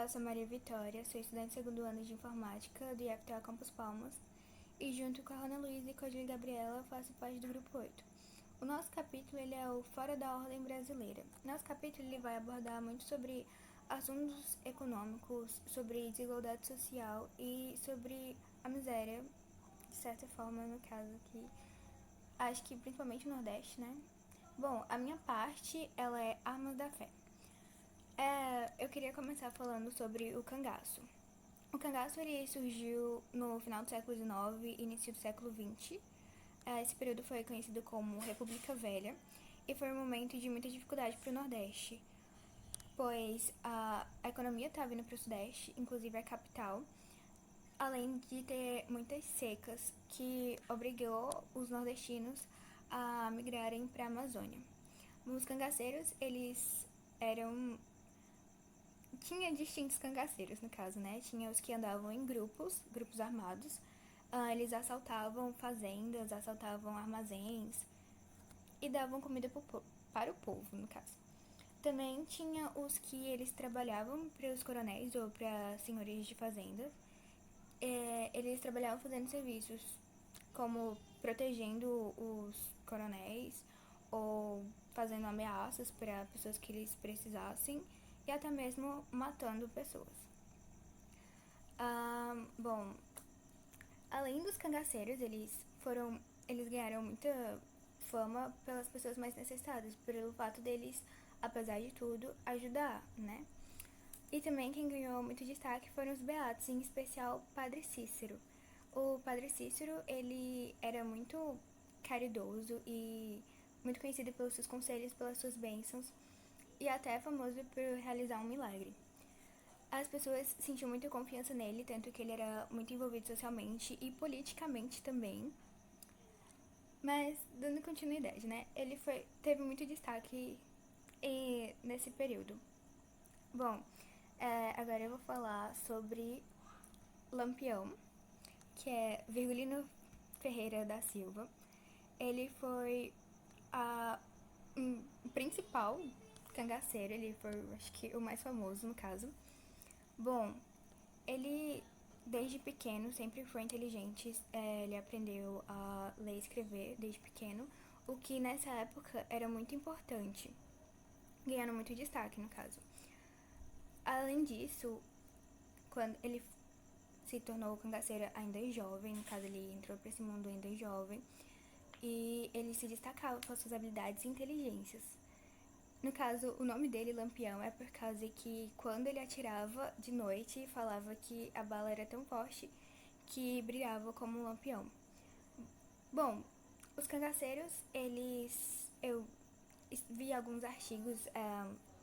Olá, eu sou Maria Vitória, sou estudante do segundo ano de informática do IFTA Campus Palmas e junto com a Ana Luísa e com a Julia Gabriela faço parte do grupo 8. O nosso capítulo ele é o Fora da Ordem Brasileira. Nosso capítulo ele vai abordar muito sobre assuntos econômicos, sobre desigualdade social e sobre a miséria, de certa forma, no caso aqui, acho que principalmente no Nordeste, né? Bom, a minha parte, ela é Armas da Fé. Eu queria começar falando sobre o cangaço. O cangaço ele surgiu no final do século XIX e início do século XX. Esse período foi conhecido como República Velha e foi um momento de muita dificuldade para o Nordeste, pois a economia estava indo para o Sudeste, inclusive a capital, além de ter muitas secas que obrigou os nordestinos a migrarem para a Amazônia. Os cangaceiros, eles eram tinha distintos cangaceiros, no caso, né? Tinha os que andavam em grupos armados. Eles assaltavam fazendas, assaltavam armazéns e davam comida para o povo, no caso. Também tinha os que eles trabalhavam para os coronéis ou para senhorios de fazendas. Eles trabalhavam fazendo serviços como protegendo os coronéis ou fazendo ameaças para pessoas que eles precisassem e até mesmo matando pessoas. Bom, além dos cangaceiros, eles ganharam muita fama pelas pessoas mais necessitadas, pelo fato deles, apesar de tudo, ajudar, né? E também quem ganhou muito destaque foram os beatos, em especial Padre Cícero. O Padre Cícero, ele era muito caridoso e muito conhecido pelos seus conselhos, pelas suas bênçãos e até famoso por realizar um milagre. As pessoas sentiam muita confiança nele, tanto que ele era muito envolvido socialmente e politicamente também. Mas, dando continuidade, né? Ele teve muito destaque nesse período. Bom, agora eu vou falar sobre Lampião, que é Virgulino Ferreira da Silva. Ele foi o principal cangaceiro, ele foi, acho que, o mais famoso no caso. Bom, ele desde pequeno sempre foi inteligente, ele aprendeu a ler e escrever desde pequeno, o que nessa época era muito importante, ganhando muito destaque no caso. Além disso, quando ele se tornou cangaceiro ainda jovem, no caso ele entrou para esse mundo ainda jovem, e ele se destacava por suas habilidades e inteligências. No caso, o nome dele, Lampião, é por causa que quando ele atirava de noite, falava que a bala era tão forte que brilhava como um lampião. Bom, os cangaceiros, eu vi alguns artigos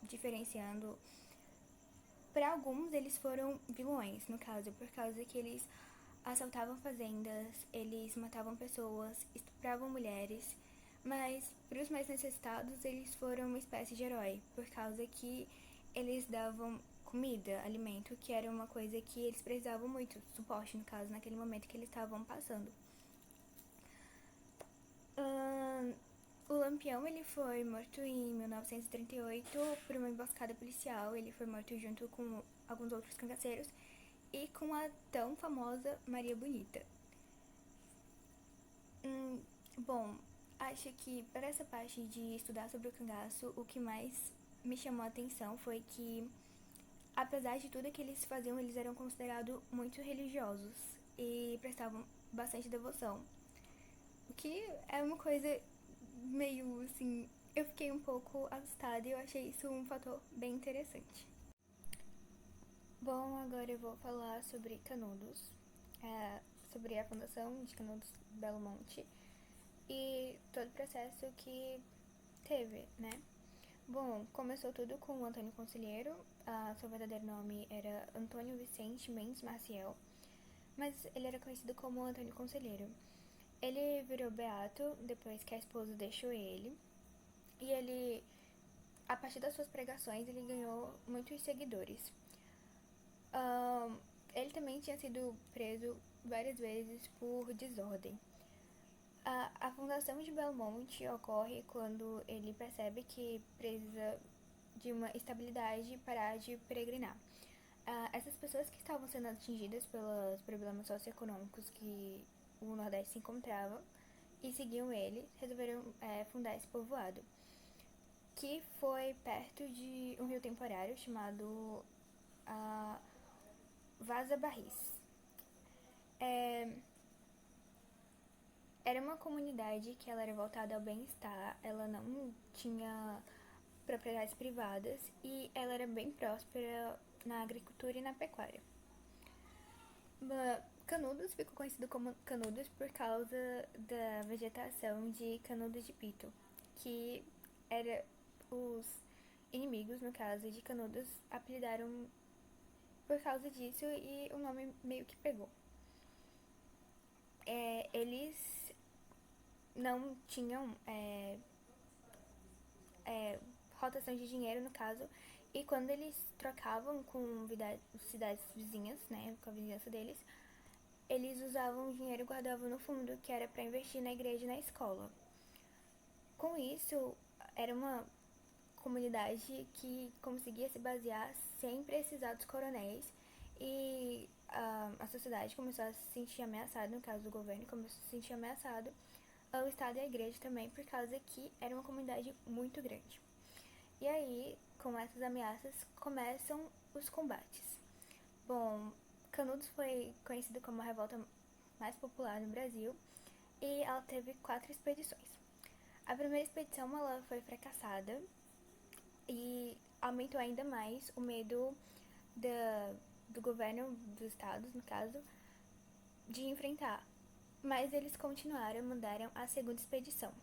diferenciando. Para alguns, eles foram vilões, no caso, por causa que eles assaltavam fazendas, eles matavam pessoas, estupravam mulheres, mas para os mais necessitados eles foram uma espécie de herói, por causa que eles davam comida, alimento, que era uma coisa que eles precisavam muito, suporte no caso, naquele momento que eles estavam passando. O Lampião ele foi morto em 1938 por uma emboscada policial, ele foi morto junto com alguns outros cangaceiros e com a tão famosa Maria Bonita. Bom, acho que para essa parte de estudar sobre o cangaço, o que mais me chamou a atenção foi que, apesar de tudo que eles faziam, eles eram considerados muito religiosos e prestavam bastante devoção. O que é uma coisa meio assim. Eu fiquei um pouco assustada e eu achei isso um fator bem interessante. Bom, agora eu vou falar sobre Canudos, sobre a fundação de Canudos Belo Monte e todo o processo que teve, né? Bom, começou tudo com o Antônio Conselheiro, seu verdadeiro nome era Antônio Vicente Mendes Maciel, mas ele era conhecido como Antônio Conselheiro. Ele virou beato depois que a esposa deixou ele, e ele, a partir das suas pregações, ele ganhou muitos seguidores. Ele também tinha sido preso várias vezes por desordem. A fundação de Belmonte ocorre quando ele percebe que precisa de uma estabilidade e parar de peregrinar. Essas pessoas que estavam sendo atingidas pelos problemas socioeconômicos que o Nordeste se encontrava e seguiam ele, resolveram fundar esse povoado, que foi perto de um rio temporário chamado Vaza Barris. Era uma comunidade que ela era voltada ao bem-estar, ela não tinha propriedades privadas e ela era bem próspera na agricultura e na pecuária. Canudos ficou conhecido como Canudos por causa da vegetação de canudos de pito, que era os inimigos, no caso de Canudos, apelidaram por causa disso e o nome meio que pegou. Eles não tinham rotação de dinheiro, no caso, e quando eles trocavam com cidades vizinhas, né, com a vizinhança deles, eles usavam o dinheiro e guardavam no fundo, que era para investir na igreja e na escola. Com isso, era uma comunidade que conseguia se basear sem precisar dos coronéis e a sociedade começou a se sentir ameaçada, no caso do governo, começou a se sentir ameaçado, o Estado e a igreja também, por causa que era uma comunidade muito grande. E aí, com essas ameaças, começam os combates. Bom, Canudos foi conhecida como a revolta mais popular no Brasil e ela teve 4 expedições. A primeira expedição ela foi fracassada e aumentou ainda mais o medo do governo dos estados, no caso, de enfrentar. Mas eles continuaram e mandaram a segunda expedição,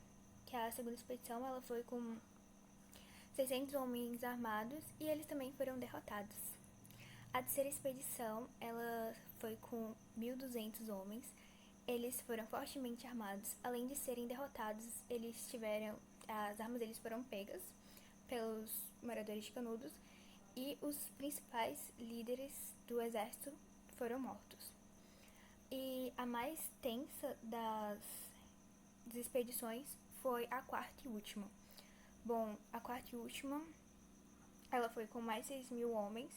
que a segunda expedição ela foi com 600 homens armados e eles também foram derrotados. A terceira expedição ela foi com 1.200 homens. Eles foram fortemente armados. Além de serem derrotados, as armas deles foram pegas pelos moradores de Canudos e os principais líderes do exército foram mortos. E a mais tensa das expedições foi a quarta e última. Bom, a quarta e última, ela foi com mais 6.000 homens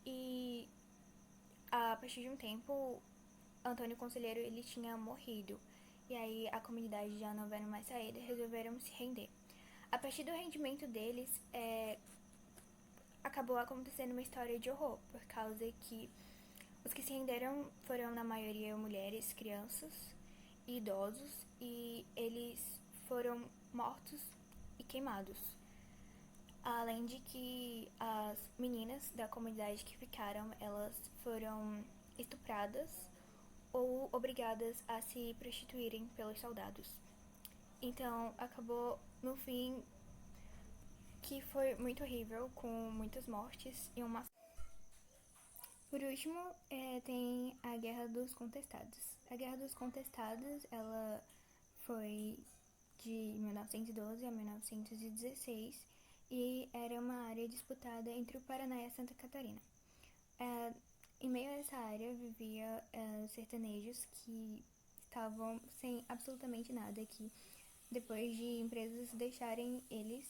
e a partir de um tempo, Antônio Conselheiro ele tinha morrido. E aí a comunidade já não vendo mais saída, resolveram se render. A partir do rendimento deles, acabou acontecendo uma história de horror, por causa que os que se renderam foram na maioria mulheres, crianças e idosos, e eles foram mortos e queimados. Além de que as meninas da comunidade que ficaram, elas foram estupradas ou obrigadas a se prostituírem pelos soldados. Então, acabou no fim que foi muito horrível, com muitas mortes e uma... Por último, tem a Guerra dos Contestados. A Guerra dos Contestados, ela foi de 1912 a 1916 e era uma área disputada entre o Paraná e a Santa Catarina. Em meio a essa área vivia sertanejos que estavam sem absolutamente nada, que depois de empresas deixarem eles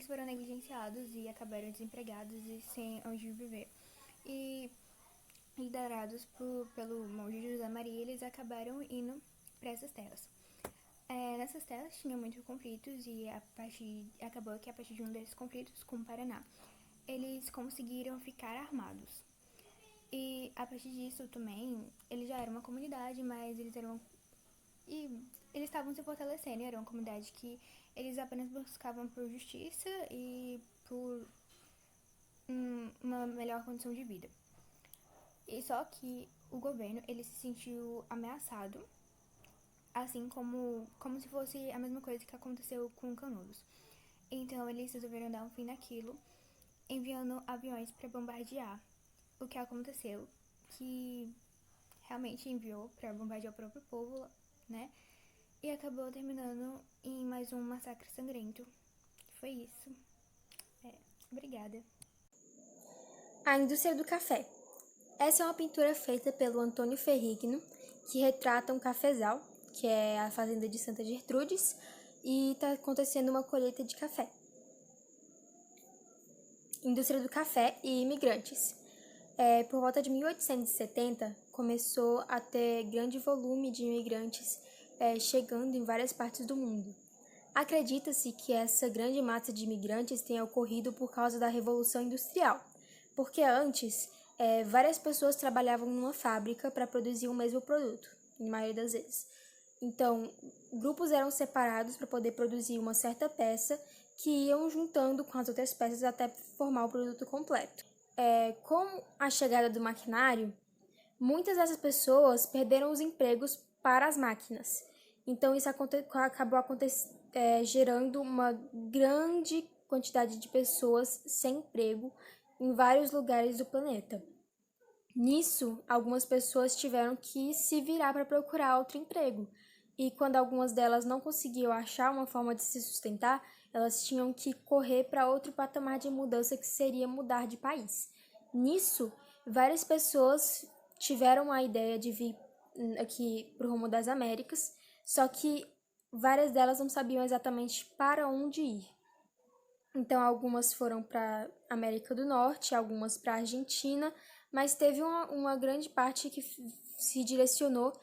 foram negligenciados e acabaram desempregados e sem onde viver. E liderados pelo monge José Maria, eles acabaram indo para essas terras. Nessas terras tinha muitos conflitos e acabou que a partir de um desses conflitos com o Paraná, eles conseguiram ficar armados. E a partir disso também, eles já eram uma comunidade, mas eles estavam se fortalecendo, era uma comunidade que eles apenas buscavam por justiça e por uma melhor condição de vida. E só que o governo, ele se sentiu ameaçado, assim como se fosse a mesma coisa que aconteceu com Canudos. Então eles resolveram dar um fim naquilo, enviando aviões para bombardear. O que aconteceu, que realmente enviou para bombardear o próprio povo, né? E acabou terminando em mais um massacre sangrento. Foi isso. Obrigada. A indústria do café. Essa é uma pintura feita pelo Antônio Ferrigno, que retrata um cafezal, que é a fazenda de Santa Gertrudes, e está acontecendo uma colheita de café. Indústria do café e imigrantes. Por volta de 1870, começou a ter grande volume de imigrantes chegando em várias partes do mundo. Acredita-se que essa grande massa de imigrantes tenha ocorrido por causa da Revolução Industrial, porque antes várias pessoas trabalhavam numa fábrica para produzir o mesmo produto, na maioria das vezes. Então, grupos eram separados para poder produzir uma certa peça que iam juntando com as outras peças até formar o produto completo. Com a chegada do maquinário, muitas dessas pessoas perderam os empregos para as máquinas. Então, isso acabou gerando uma grande quantidade de pessoas sem emprego em vários lugares do planeta. Nisso, algumas pessoas tiveram que se virar para procurar outro emprego. E quando algumas delas não conseguiam achar uma forma de se sustentar, elas tinham que correr para outro patamar de mudança, que seria mudar de país. Nisso, várias pessoas tiveram a ideia de vir aqui para o rumo das Américas, só que várias delas não sabiam exatamente para onde ir. Então, algumas foram para a América do Norte, algumas para a Argentina, mas teve uma grande parte que se direcionou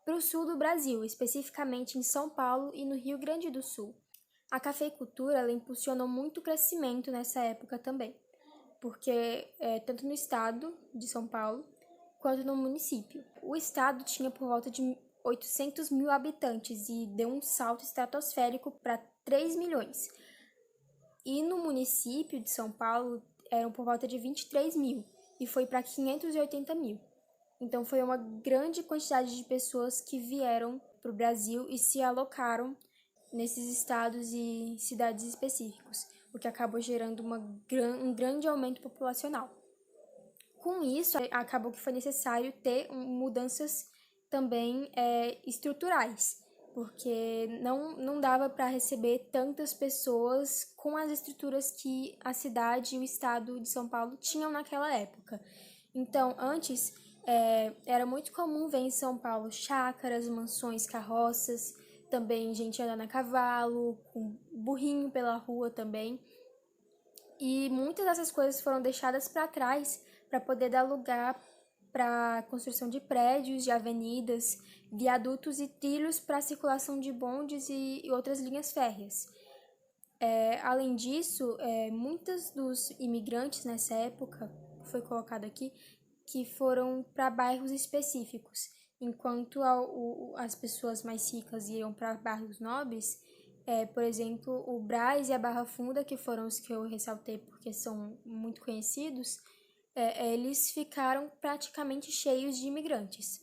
para o sul do Brasil, especificamente em São Paulo e no Rio Grande do Sul. A cafeicultura ela impulsionou muito o crescimento nessa época também, porque tanto no estado de São Paulo quanto no município. O estado tinha por volta de 800 mil habitantes e deu um salto estratosférico para 3 milhões. E no município de São Paulo eram por volta de 23 mil e foi para 580 mil. Então foi uma grande quantidade de pessoas que vieram para o Brasil e se alocaram nesses estados e cidades específicos, o que acabou gerando um grande aumento populacional. Com isso, acabou que foi necessário ter mudanças também estruturais, porque não dava para receber tantas pessoas com as estruturas que a cidade e o estado de São Paulo tinham naquela época. Então, antes, era muito comum ver em São Paulo chácaras, mansões, carroças, também gente andando a cavalo, com burrinho pela rua também. E muitas dessas coisas foram deixadas para trás para poder dar lugar para a construção de prédios, de avenidas, viadutos e trilhos para a circulação de bondes e outras linhas férreas. Além disso, muitos dos imigrantes nessa época, foi colocado aqui, que foram para bairros específicos, enquanto as pessoas mais ricas iam para bairros nobres. Por exemplo, o Brás e a Barra Funda, que foram os que eu ressaltei porque são muito conhecidos, eles ficaram praticamente cheios de imigrantes.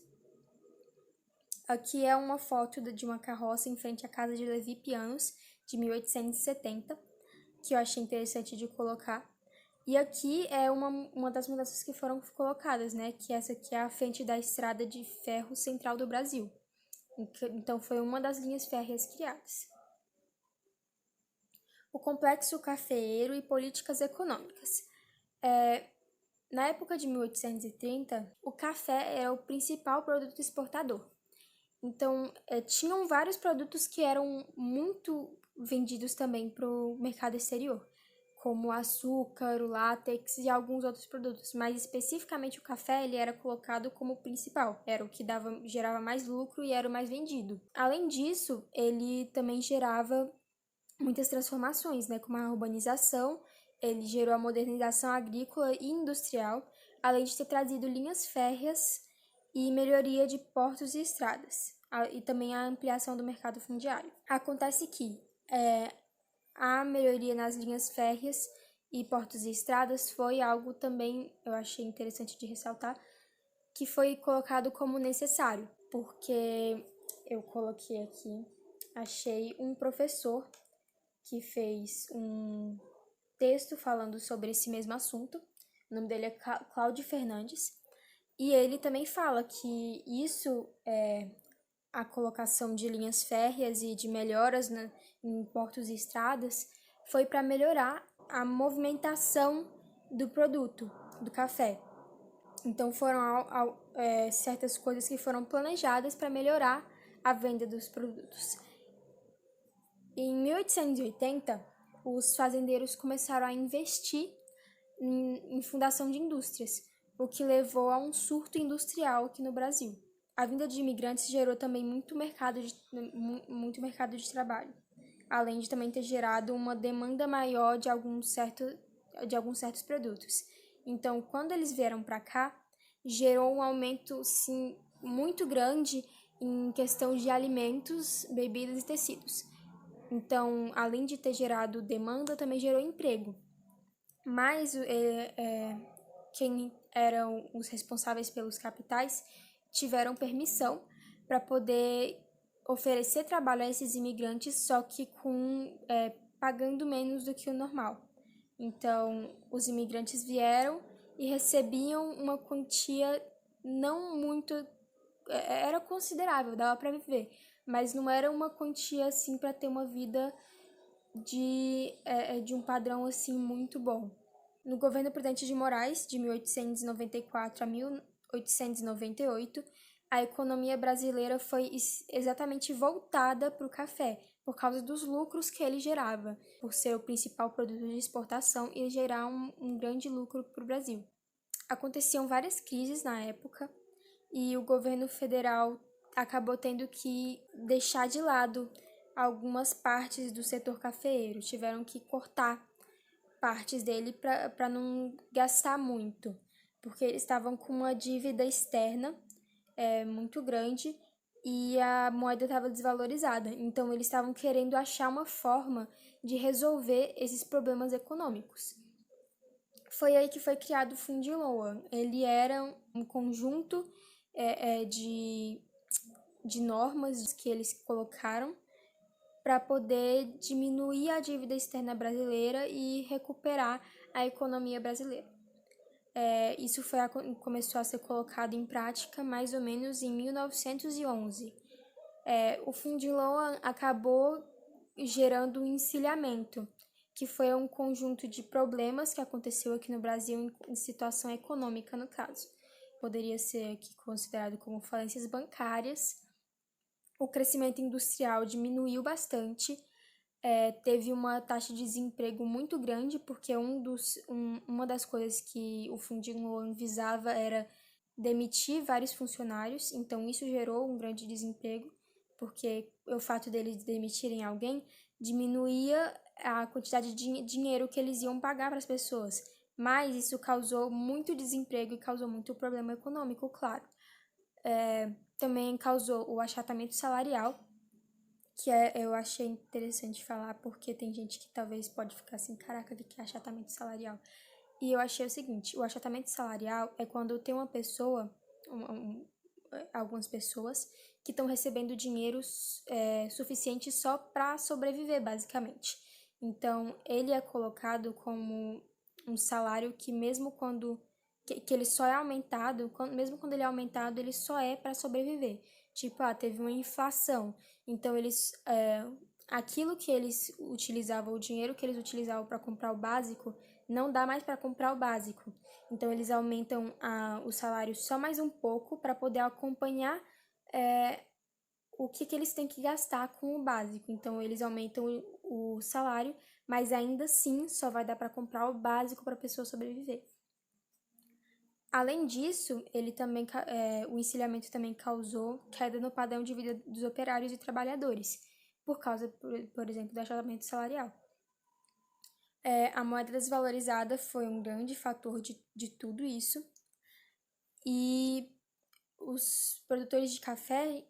Aqui é uma foto de uma carroça em frente à casa de Levi Pianos, de 1870, que eu achei interessante de colocar. E aqui é uma das mudanças que foram colocadas, né? Que essa aqui é a frente da estrada de ferro central do Brasil. Então, foi uma das linhas férreas criadas. O complexo cafeeiro e políticas econômicas. Na época de 1830, o café era o principal produto exportador. Então, tinham vários produtos que eram muito vendidos também para o mercado exterior, como o açúcar, o látex e alguns outros produtos, mas especificamente o café ele era colocado como principal, era o que gerava mais lucro e era o mais vendido. Além disso, ele também gerava muitas transformações, né, como a urbanização, ele gerou a modernização agrícola e industrial, além de ter trazido linhas férreas e melhoria de portos e estradas, e também a ampliação do mercado fundiário. Acontece que a melhoria nas linhas férreas e portos e estradas foi algo também, eu achei interessante de ressaltar, que foi colocado como necessário, porque eu coloquei aqui, achei um professor que fez um texto falando sobre esse mesmo assunto, o nome dele é Cláudio Fernandes, e ele também fala que isso a colocação de linhas férreas e de melhoras em portos e estradas foi para melhorar a movimentação do produto, do café. Então foram certas coisas que foram planejadas para melhorar a venda dos produtos. Em 1880, os fazendeiros começaram a investir em fundação de indústrias, o que levou a um surto industrial aqui no Brasil. A vinda de imigrantes gerou também muito mercado de trabalho, além de também ter gerado uma demanda maior de alguns certos produtos. Então, quando eles vieram para cá, gerou um aumento, sim, muito grande em questão de alimentos, bebidas e tecidos. Então, além de ter gerado demanda, também gerou emprego. Mas quem eram os responsáveis pelos capitais tiveram permissão para poder oferecer trabalho a esses imigrantes, só que pagando menos do que o normal. Então, os imigrantes vieram e recebiam uma quantia não muito... Era considerável, dava para viver, mas não era uma quantia assim para ter uma vida de um padrão assim muito bom. No governo Prudente de Moraes, de 1894 a 1898, a economia brasileira foi exatamente voltada para o café, por causa dos lucros que ele gerava, por ser o principal produto de exportação e gerar um grande lucro para o Brasil. Aconteciam várias crises na época e o governo federal acabou tendo que deixar de lado algumas partes do setor cafeeiro, tiveram que cortar partes dele para não gastar muito, porque eles estavam com uma dívida externa muito grande e a moeda estava desvalorizada. Então, eles estavam querendo achar uma forma de resolver esses problemas econômicos. Foi aí que foi criado o Fundo de Loan. Ele era um conjunto de normas que eles colocaram para poder diminuir a dívida externa brasileira e recuperar a economia brasileira. Isso começou a ser colocado em prática mais ou menos em 1911. O Fundo de Loan acabou gerando um encilhamento, que foi um conjunto de problemas que aconteceu aqui no Brasil em situação econômica, no caso. Poderia ser aqui considerado como falências bancárias. O crescimento industrial diminuiu bastante, teve uma taxa de desemprego muito grande, porque uma das coisas que o Fundo de Loan visava era demitir vários funcionários, então isso gerou um grande desemprego, porque o fato deles demitirem alguém diminuía a quantidade de dinheiro que eles iam pagar para as pessoas, mas isso causou muito desemprego e causou muito problema econômico, claro. Também causou o achatamento salarial, que eu achei interessante falar, porque tem gente que talvez pode ficar assim, caraca, o que é achatamento salarial? E eu achei o seguinte, o achatamento salarial é quando tem uma pessoa, algumas pessoas, que estão recebendo dinheiro suficiente só para sobreviver, basicamente. Então, ele é colocado como um salário que mesmo quando... que ele só é aumentado, mesmo quando ele é aumentado, ele só é para sobreviver. Tipo, teve uma inflação, então aquilo que eles utilizavam, o dinheiro que eles utilizavam para comprar o básico, não dá mais para comprar o básico. Então, eles aumentam o salário só mais um pouco para poder acompanhar o que eles têm que gastar com o básico. Então, eles aumentam o salário, mas ainda assim só vai dar para comprar o básico para a pessoa sobreviver. Além disso, o encilhamento também causou queda no padrão de vida dos operários e trabalhadores, por causa, por exemplo, do achatamento salarial. A moeda desvalorizada foi um grande fator de tudo isso, e os produtores de café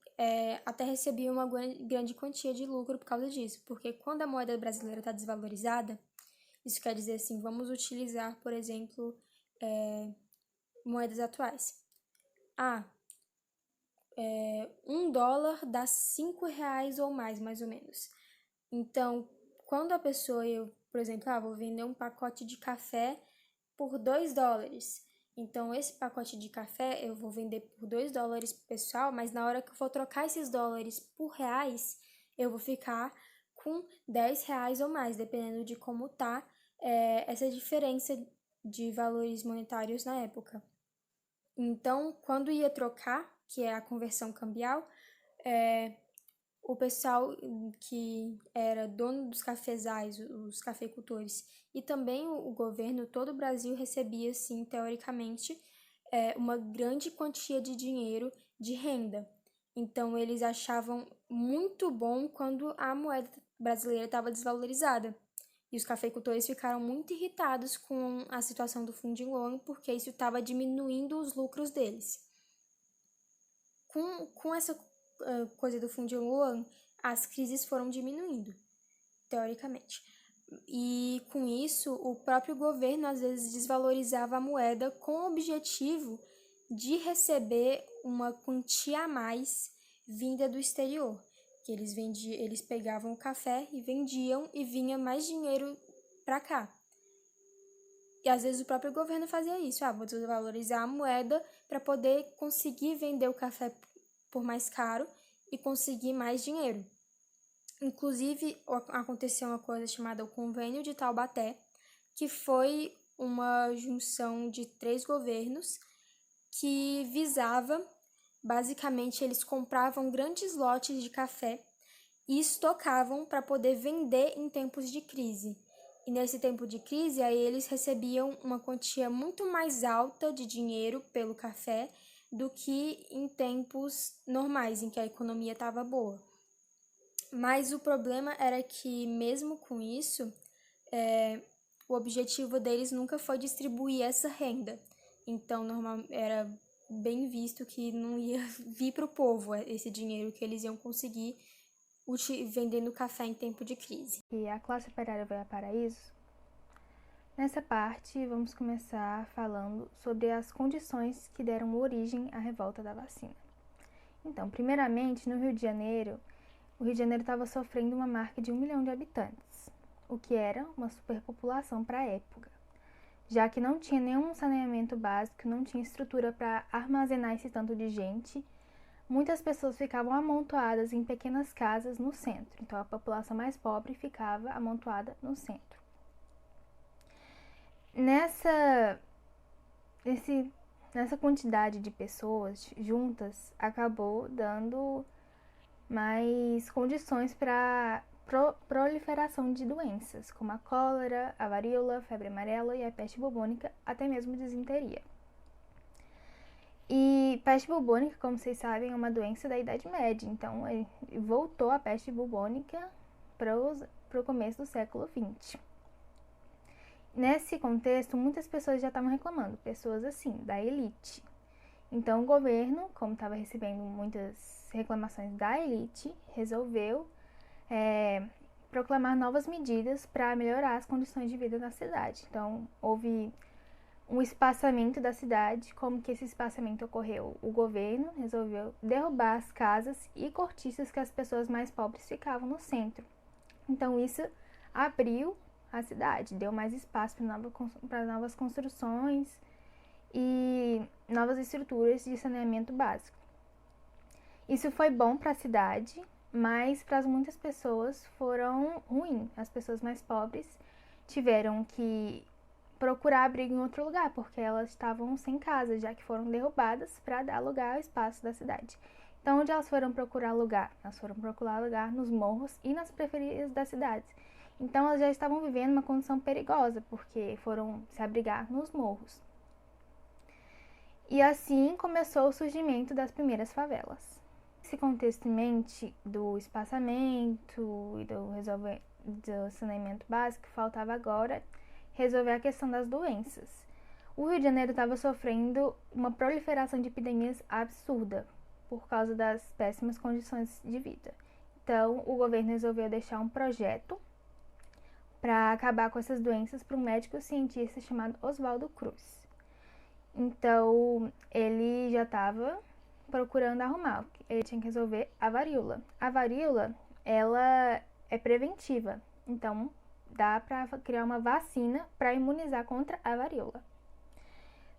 até recebiam uma grande quantia de lucro por causa disso, porque quando a moeda brasileira está desvalorizada, isso quer dizer assim, vamos utilizar, por exemplo, moedas atuais. $1 dá R$5 ou mais ou menos. Então, quando a pessoa, por exemplo, vou vender um pacote de café por $2. Então, esse pacote de café eu vou vender por $2 pro pessoal, mas na hora que eu for trocar esses dólares por reais, eu vou ficar com R$10 ou mais, dependendo de como tá essa diferença de valores monetários na época. Então, quando ia trocar, que é a conversão cambial, o pessoal que era dono dos cafezais, os cafeicultores, e também o governo, todo o Brasil recebia, assim, teoricamente, uma grande quantia de dinheiro de renda. Então, eles achavam muito bom quando a moeda brasileira estava desvalorizada. E os cafeicultores ficaram muito irritados com a situação do Funding Loan, porque isso estava diminuindo os lucros deles. Com essa coisa do Funding Loan, as crises foram diminuindo, teoricamente. E com isso, o próprio governo às vezes desvalorizava a moeda com o objetivo de receber uma quantia a mais vinda do exterior. Que eles pegavam o café e vendiam e vinha mais dinheiro para cá. E às vezes o próprio governo fazia isso. Vou desvalorizar a moeda para poder conseguir vender o café por mais caro e conseguir mais dinheiro. Inclusive, aconteceu uma coisa chamada o Convênio de Taubaté, que foi uma junção de 3 governos que visava, basicamente, eles compravam grandes lotes de café e estocavam para poder vender em tempos de crise. E nesse tempo de crise, aí eles recebiam uma quantia muito mais alta de dinheiro pelo café do que em tempos normais, em que a economia estava boa. Mas o problema era que, mesmo com isso, o objetivo deles nunca foi distribuir essa renda. Então, era bem visto que não ia vir para o povo esse dinheiro que eles iam conseguir vendendo café em tempo de crise. E a classe operária vai a paraíso? Nessa parte, vamos começar falando sobre as condições que deram origem à revolta da vacina. Então, primeiramente, no Rio de Janeiro, o Rio de Janeiro estava sofrendo uma marca de 1 milhão de habitantes, o que era uma superpopulação para a época, já que não tinha nenhum saneamento básico, não tinha estrutura para armazenar esse tanto de gente. Muitas pessoas ficavam amontoadas em pequenas casas no centro, então a população mais pobre ficava amontoada no centro. Nessa quantidade de pessoas juntas, acabou dando mais condições para proliferação de doenças, como a cólera, a varíola, febre amarela e a peste bubônica, até mesmo disenteria. E peste bubônica, como vocês sabem, é uma doença da Idade Média, então voltou a peste bubônica para o começo do século XX. Nesse contexto, muitas pessoas já estavam reclamando, pessoas assim, da elite. Então o governo, como estava recebendo muitas reclamações da elite, resolveu proclamar novas medidas para melhorar as condições de vida na cidade. Então houve um espaçamento da cidade. Como que esse espaçamento ocorreu? O governo resolveu derrubar as casas e cortiças que as pessoas mais pobres ficavam no centro. Então isso abriu a cidade, deu mais espaço para novas construções e novas estruturas de saneamento básico. Isso foi bom para a cidade, mas para muitas pessoas foram ruim. As pessoas mais pobres tiveram que procurar abrigo em outro lugar, porque elas estavam sem casa, já que foram derrubadas para dar lugar ao espaço da cidade. Então, onde elas foram procurar lugar? Elas foram procurar lugar nos morros e nas periferias das cidades. Então, elas já estavam vivendo uma condição perigosa, porque foram se abrigar nos morros. E assim começou o surgimento das primeiras favelas. Nesse contexto em mente do espaçamento e do saneamento básico, faltava agora resolver a questão das doenças. O Rio de Janeiro estava sofrendo uma proliferação de epidemias absurda por causa das péssimas condições de vida. Então, o governo resolveu deixar um projeto para acabar com essas doenças para um médico cientista chamado Oswaldo Cruz. Então, ele já estava procurando arrumar. Ele tinha que resolver a varíola. A varíola, ela é preventiva. Então, dá para criar uma vacina para imunizar contra a varíola.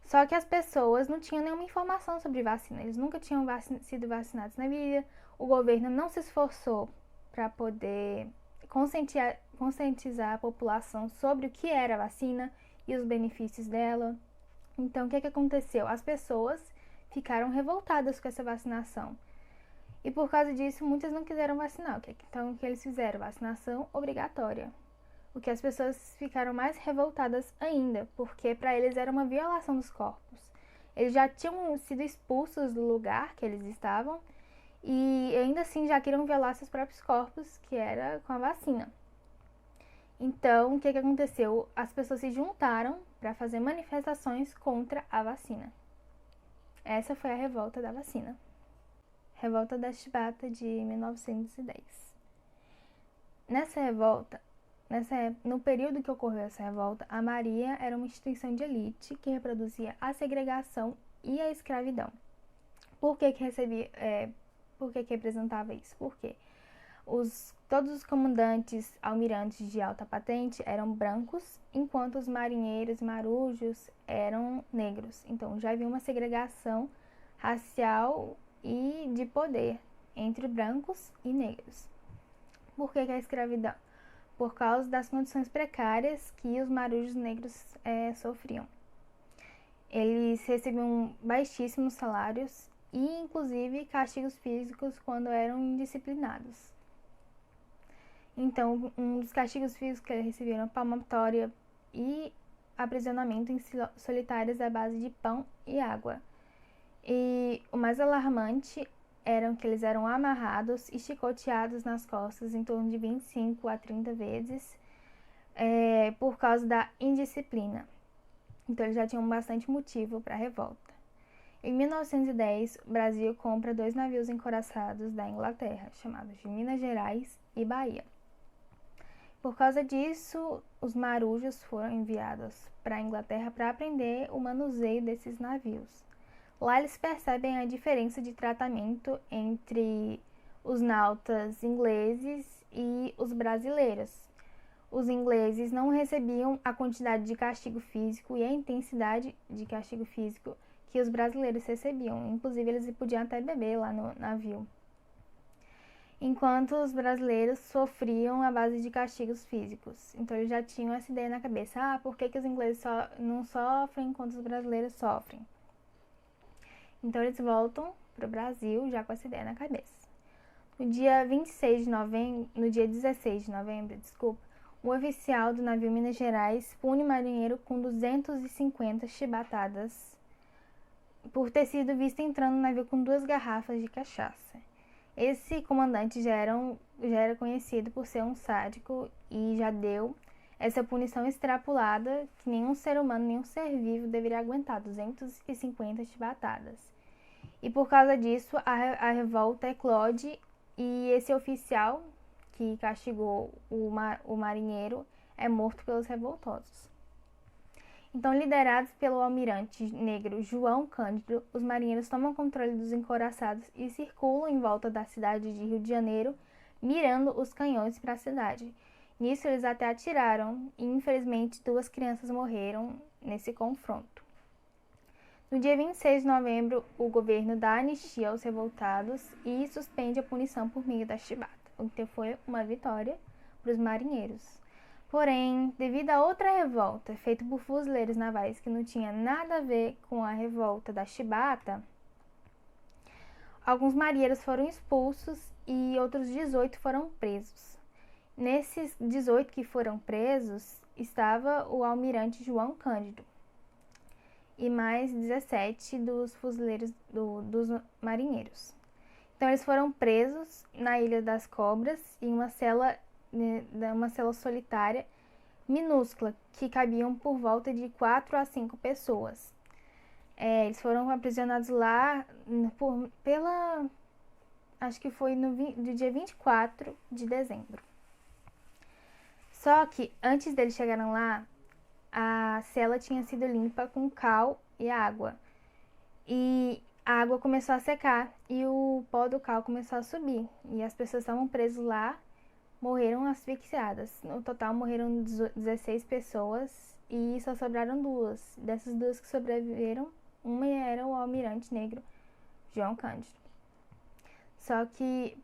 Só que as pessoas não tinham nenhuma informação sobre vacina. Eles nunca tinham sido vacinados na vida. O governo não se esforçou para poder conscientizar a população sobre o que era a vacina e os benefícios dela. Então, o que aconteceu? As pessoas ficaram revoltadas com essa vacinação. E por causa disso, muitas não quiseram vacinar. Então, o que eles fizeram? Vacinação obrigatória. O que as pessoas ficaram mais revoltadas ainda, porque para eles era uma violação dos corpos. Eles já tinham sido expulsos do lugar que eles estavam e ainda assim já queriam violar seus próprios corpos, que era com a vacina. Então, o que aconteceu? As pessoas se juntaram para fazer manifestações contra a vacina. Essa foi a revolta da vacina. Revolta da Chibata de 1910. Nessa revolta, no período que ocorreu essa revolta, a Maria era uma instituição de elite que reproduzia a segregação e a escravidão. Por que representava isso? Porque todos os comandantes, almirantes de alta patente eram brancos, enquanto os marinheiros e marujos eram negros. Então já havia uma segregação racial e de poder entre brancos e negros. Por que a escravidão? Por causa das condições precárias que os marujos negros sofriam. Eles recebiam baixíssimos salários e, inclusive, castigos físicos quando eram indisciplinados. Então, um dos castigos físicos que eles receberam era palmatória e aprisionamento em solitárias à base de pão e água. E o mais alarmante eram que eles eram amarrados e chicoteados nas costas em torno de 25 a 30 vezes por causa da indisciplina. Então, eles já tinham bastante motivo para a revolta. Em 1910, o Brasil compra 2 navios encouraçados da Inglaterra, chamados de Minas Gerais e Bahia. Por causa disso, os marujos foram enviados para a Inglaterra para aprender o manuseio desses navios. Lá eles percebem a diferença de tratamento entre os nautas ingleses e os brasileiros. Os ingleses não recebiam a quantidade de castigo físico e a intensidade de castigo físico que os brasileiros recebiam. Inclusive, eles podiam até beber lá no navio. Enquanto os brasileiros sofriam à base de castigos físicos. Então, eles já tinham essa ideia na cabeça. Por que os ingleses não sofrem enquanto os brasileiros sofrem? Então, eles voltam para o Brasil já com essa ideia na cabeça. No dia 16 de novembro, o oficial do navio Minas Gerais pune o marinheiro com 250 chibatadas por ter sido visto entrando no navio com 2 garrafas de cachaça. Esse comandante já era conhecido por ser um sádico e já deu essa punição extrapolada que nenhum ser humano, nenhum ser vivo deveria aguentar, 250 chibatadas. E por causa disso, a revolta eclode e esse oficial que castigou o marinheiro é morto pelos revoltosos. Então, liderados pelo almirante negro João Cândido, os marinheiros tomam controle dos encouraçados e circulam em volta da cidade de Rio de Janeiro, mirando os canhões para a cidade. Nisso, eles até atiraram e, infelizmente, 2 crianças morreram nesse confronto. No dia 26 de novembro, o governo dá anistia aos revoltados e suspende a punição por meio da chibata, o que foi uma vitória para os marinheiros. Porém, devido a outra revolta feita por fuzileiros navais que não tinha nada a ver com a revolta da chibata, alguns marinheiros foram expulsos e outros 18 foram presos. Nesses 18 que foram presos estava o almirante João Cândido e mais 17 dos fuzileiros dos marinheiros. Então, eles foram presos na Ilha das Cobras em uma cela solitária minúscula que cabiam por volta de 4 a 5 pessoas. Eles foram aprisionados lá acho que foi no dia 24 de dezembro. Só que antes deles chegarem lá, a cela tinha sido limpa com cal e água. E a água começou a secar e o pó do cal começou a subir. E as pessoas estavam presas lá, morreram asfixiadas. No total morreram 16 pessoas e só sobraram 2. Dessas 2 que sobreviveram, uma era o almirante negro João Cândido. Só que,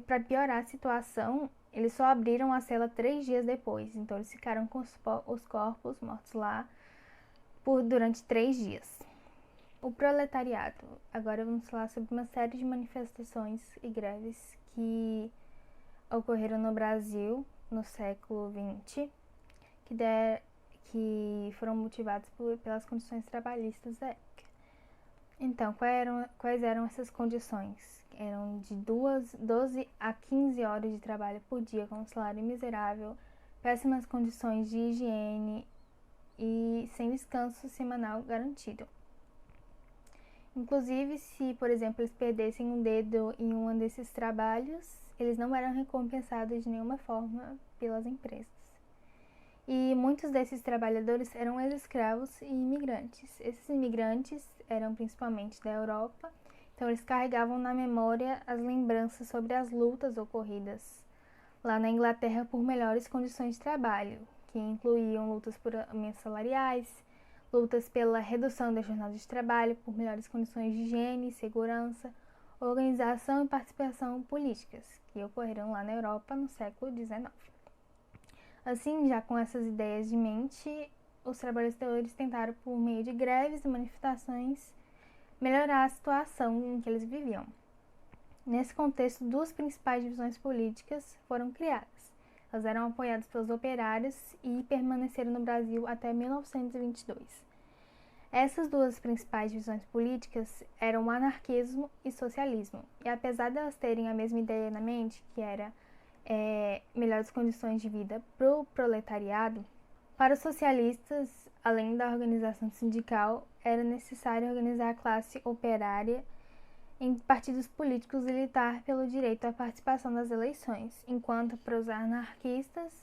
para piorar a situação, eles só abriram a cela 3 dias depois. Então, eles ficaram com os corpos mortos lá durante 3 dias. O proletariado. Agora vamos falar sobre uma série de manifestações e greves que ocorreram no Brasil no século XX, que foram motivadas pelas condições trabalhistas da época. Então, quais eram essas condições? Eram de 12 a 15 horas de trabalho por dia com um salário miserável, péssimas condições de higiene e sem descanso semanal garantido. Inclusive, se, por exemplo, eles perdessem um dedo em um desses trabalhos, eles não eram recompensados de nenhuma forma pelas empresas. E muitos desses trabalhadores eram ex-escravos e imigrantes. Esses imigrantes eram principalmente da Europa, então eles carregavam na memória as lembranças sobre as lutas ocorridas lá na Inglaterra por melhores condições de trabalho, que incluíam lutas por aumentos salariais, lutas pela redução da jornada de trabalho, por melhores condições de higiene, segurança, organização e participação políticas, que ocorreram lá na Europa no século XIX. Assim, já com essas ideias de mente, os trabalhadores tentaram, por meio de greves e manifestações, melhorar a situação em que eles viviam. Nesse contexto, duas principais divisões políticas foram criadas. Elas eram apoiadas pelos operários e permaneceram no Brasil até 1922. Essas duas principais divisões políticas eram o anarquismo e socialismo. E apesar de elas terem a mesma ideia na mente, que era melhores condições de vida para o proletariado, para os socialistas, além da organização sindical, era necessário organizar a classe operária em partidos políticos e lutar pelo direito à participação das eleições, enquanto para os anarquistas,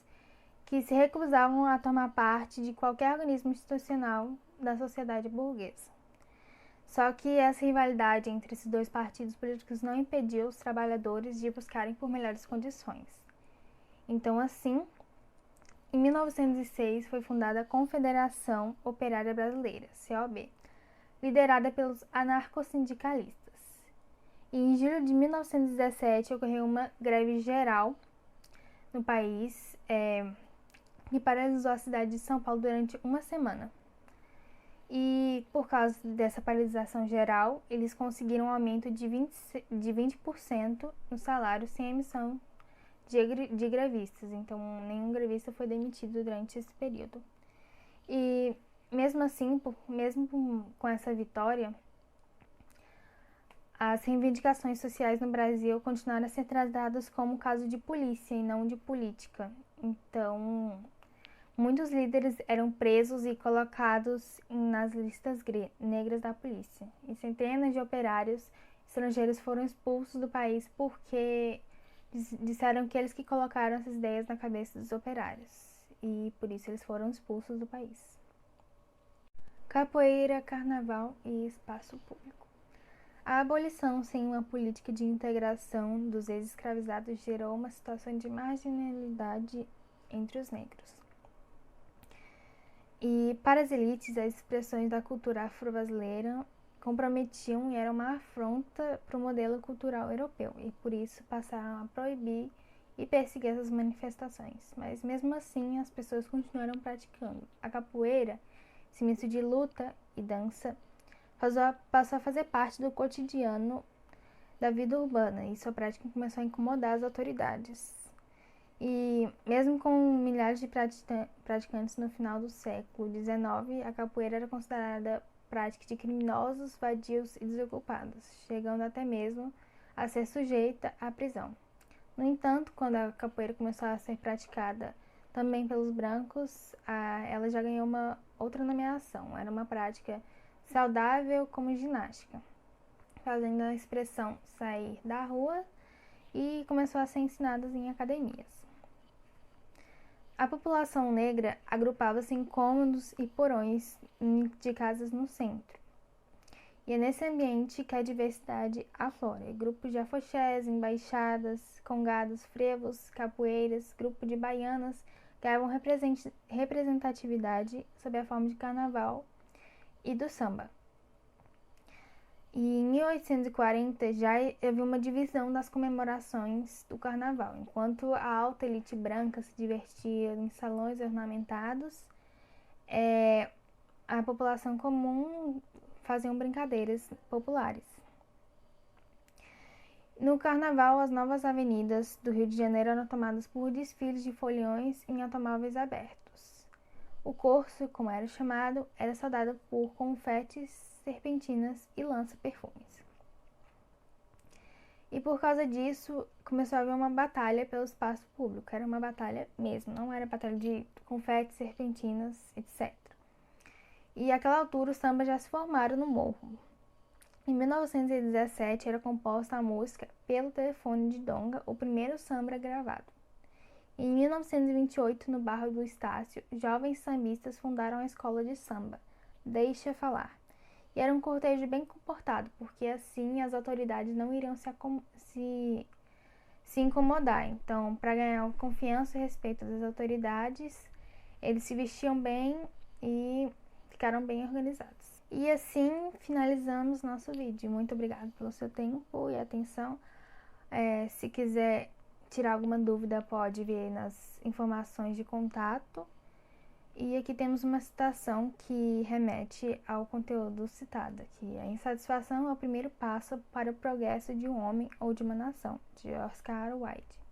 que se recusavam a tomar parte de qualquer organismo institucional da sociedade burguesa. Só que essa rivalidade entre esses dois partidos políticos não impediu os trabalhadores de buscarem por melhores condições. Então, assim, em 1906 foi fundada a Confederação Operária Brasileira, COB, liderada pelos anarcossindicalistas. E em julho de 1917 ocorreu uma greve geral no país que paralisou a cidade de São Paulo durante uma semana. E por causa dessa paralisação geral, eles conseguiram um aumento de 20% no salário sem emissão de grevistas. Então, nenhum grevista foi demitido durante esse período. E mesmo assim, mesmo com essa vitória, as reivindicações sociais no Brasil continuaram a ser tratadas como caso de polícia e não de política. Então, muitos líderes eram presos e colocados nas listas negras da polícia. E centenas de operários estrangeiros foram expulsos do país porque disseram que eles que colocaram essas ideias na cabeça dos operários. E por isso eles foram expulsos do país. Capoeira, carnaval e espaço público. A abolição sem uma política de integração dos ex-escravizados gerou uma situação de marginalidade entre os negros. E para as elites, as expressões da cultura afro-brasileira comprometiam e eram uma afronta para o modelo cultural europeu, e por isso passaram a proibir e perseguir essas manifestações. Mas mesmo assim, as pessoas continuaram praticando. A capoeira, esse misto de luta e dança, passou a fazer parte do cotidiano da vida urbana, e sua prática começou a incomodar as autoridades. E mesmo com milhares de praticantes no final do século XIX, a capoeira era considerada prática de criminosos, vadios e desocupados, chegando até mesmo a ser sujeita à prisão. No entanto, quando a capoeira começou a ser praticada também pelos brancos, ela já ganhou uma outra nomeação. Era uma prática saudável como ginástica, fazendo a expressão sair da rua, e começou a ser ensinada em academias. A população negra agrupava-se em cômodos e porões de casas no centro. E é nesse ambiente que a diversidade aflora. Grupos de afoxés, embaixadas, congadas, frevos, capoeiras, grupo de baianas ganhavam representatividade sob a forma de carnaval e do samba. E em 1840 já havia uma divisão das comemorações do carnaval. Enquanto a alta elite branca se divertia em salões ornamentados, a população comum faziam brincadeiras populares. No carnaval, as novas avenidas do Rio de Janeiro eram tomadas por desfiles de foliões em automóveis abertos. O corso, como era chamado, era saudado por confetes, serpentinas e lança-perfumes. E por causa disso, começou a haver uma batalha pelo espaço público. Era uma batalha mesmo, não era batalha de confetes, serpentinas, etc. E àquela altura os sambas já se formaram no morro. Em 1917 era composta a música Pelo Telefone de Donga, o primeiro samba gravado. Em 1928, no bairro do Estácio, jovens sambistas fundaram a escola de samba, Deixa Falar. E era um cortejo bem comportado, porque assim as autoridades não iriam se incomodar. Então, para ganhar confiança e respeito das autoridades, eles se vestiam bem e ficaram bem organizados. E assim finalizamos nosso vídeo. Muito obrigada pelo seu tempo e atenção. Se quiser tirar alguma dúvida, pode ver nas informações de contato. E aqui temos uma citação que remete ao conteúdo citado, que a insatisfação é o primeiro passo para o progresso de um homem ou de uma nação, de Oscar Wilde.